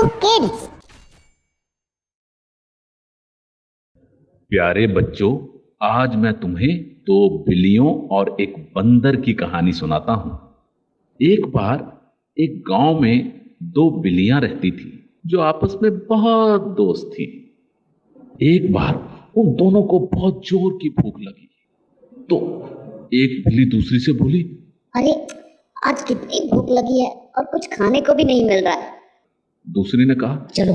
Kids. प्यारे बच्चों, आज मैं तुम्हें दो बिल्लियों और एक बंदर की कहानी सुनाता हूं। एक बार एक गांव में दो बिल्लियां रहती थी जो आपस में बहुत दोस्त थी। एक बार उन दोनों को बहुत जोर की भूख लगी तो एक बिल्ली दूसरी से बोली, अरे आज कितनी भूख लगी है और कुछ खाने को भी नहीं मिल रहा है। दूसरी ने कहा, चलो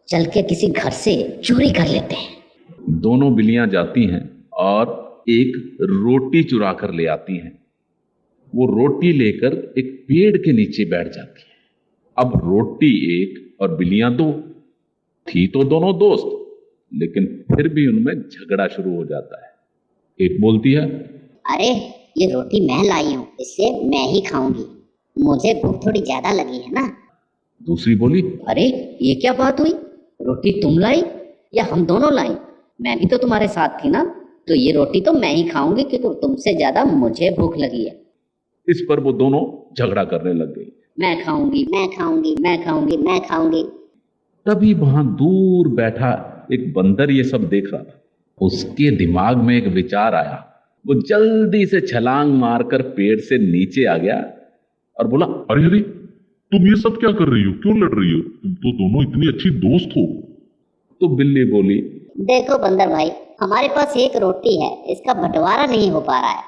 चल के किसी घर से चोरी कर लेते हैं। दोनों बिल्लियां जाती हैं और एक रोटी चुरा कर ले आती हैं। वो रोटी लेकर एक पेड़ के नीचे बैठ जाती है। अब रोटी एक और बिल्लियां दो थी तो दोनों दोस्त, लेकिन फिर भी उनमें झगड़ा शुरू हो जाता है। एक बोलती है, अरे ये रोटी मैं लाई हूँ, इसलिए मैं ही खाऊंगी, मुझे भूख थोड़ी ज्यादा लगी है ना। दूसरी बोली, अरे ये क्या बात हुई, रोटी तुम लाई या हम दोनों लाई? मैं भी तो तुम्हारे साथ थी ना, तो ये रोटी तो मैं ही खाऊंगी क्योंकि तुमसे ज्यादा मुझे भूख लगी है। इस पर वो दोनों झगड़ा करने लग गई। मैं खाऊंगी, मैं खाऊंगी, मैं खाऊंगी, मैं खाऊंगी। तभी वहां दूर बैठा एक बंदर ये सब देख रहा था। उसके दिमाग में एक विचार आया। वो जल्दी से छलांग मारकर पेड़ से नीचे आ गया और बोला, अरे अरे, तुम ये सब क्या कर रही हो? क्यों लड़ रही हो? तुम तो दोनों इतनी अच्छी दोस्त हो। तो बिल्ली बोली, देखो बंदर भाई, हमारे पास एक रोटी है, इसका बंटवारा नहीं हो पा रहा है।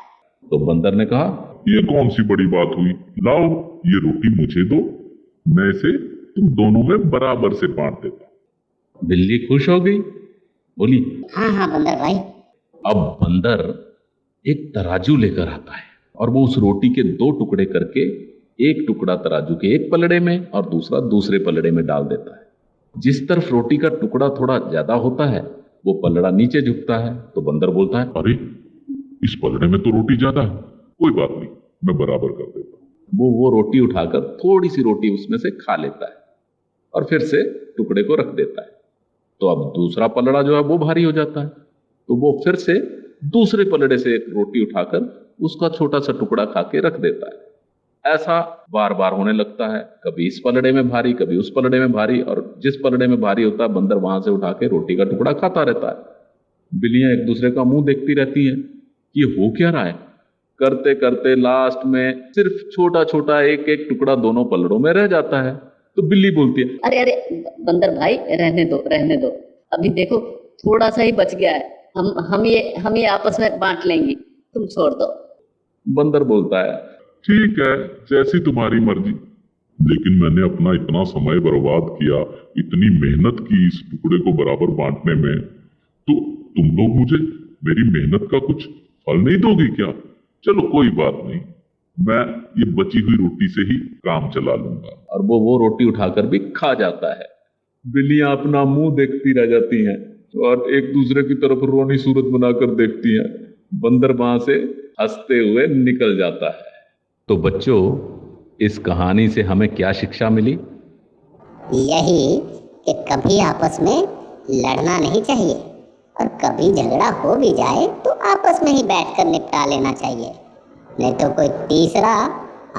तो बंदर ने कहा, ये कौन सी बड़ी बात हुई? लाओ ये रोटी मुझे दो, मैं इसे तुम दोनों में बराबर से बांट देता। बिल्ली खुश हो गई, बोली, हाँ हाँ बंदर भाई। अब बंदर एक तराजू लेकर आता है और वो उस रोटी के दो टुकड़े करके एक टुकड़ा तराजू के एक पलड़े में और दूसरा दूसरे पलड़े में डाल देता है। जिस तरफ रोटी का टुकड़ा थोड़ा ज्यादा होता है वो पलड़ा नीचे झुकता है। तो बंदर बोलता है, अरे इस पलड़े में तो रोटी ज्यादा है, कोई बात नहीं, मैं बराबर कर देता। वो रोटी उठाकर थोड़ी सी रोटी उसमें से खा लेता है और फिर से टुकड़े को रख देता है। तो अब दूसरा पलड़ा जो है वो भारी हो जाता है, तो वो फिर से दूसरे पलड़े से एक रोटी उठाकर उसका छोटा सा टुकड़ा खा के रख देता है। ऐसा बार बार होने लगता है, कभी इस पलड़े में भारी कभी उस पलड़े में भारी, और जिस पलड़े में भारी होता है बंदर वहां से उठा के रोटी का टुकड़ा खाता रहता है। बिल्लियां एक दूसरे का मुंह देखती रहती हैं कि हो क्या रहा है। करते करते लास्ट में सिर्फ छोटा छोटा एक एक टुकड़ा दोनों पलड़ों में रह जाता है। तो बिल्ली बोलती है, अरे अरे बंदर भाई, रहने दो रहने दो, अभी देखो थोड़ा सा ही बच गया है, हम ये आपस में बांट लेंगे, तुम छोड़ दो। बंदर बोलता है, ठीक है, जैसी तुम्हारी मर्जी, लेकिन मैंने अपना इतना समय बर्बाद किया, इतनी मेहनत की इस टुकड़े को बराबर बांटने में, तो तुम लोग मुझे मेरी मेहनत का कुछ फल नहीं दोगे क्या? चलो कोई बात नहीं, मैं ये बची हुई रोटी से ही काम चला लूंगा। और वो रोटी उठाकर भी खा जाता है। बिल्लियां अपना मुंह देखती रह जाती हैं और एक दूसरे की तरफ रोनी सूरत बनाकर देखती हैं। बंदर वहां से हंसते हुए निकल जाता है। तो बच्चों, इस कहानी से हमें क्या शिक्षा मिली? यही कि कभी आपस में लड़ना नहीं चाहिए और कभी झगड़ा हो भी जाए तो आपस में ही बैठकर निपटा लेना चाहिए, नहीं तो कोई तीसरा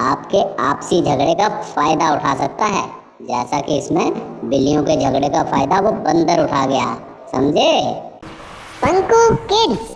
आपके आपसी झगड़े का फायदा उठा सकता है, जैसा कि इसमें बिल्लियों के झगड़े का फायदा वो बंदर उठा गया। समझे? पंकु किड्स।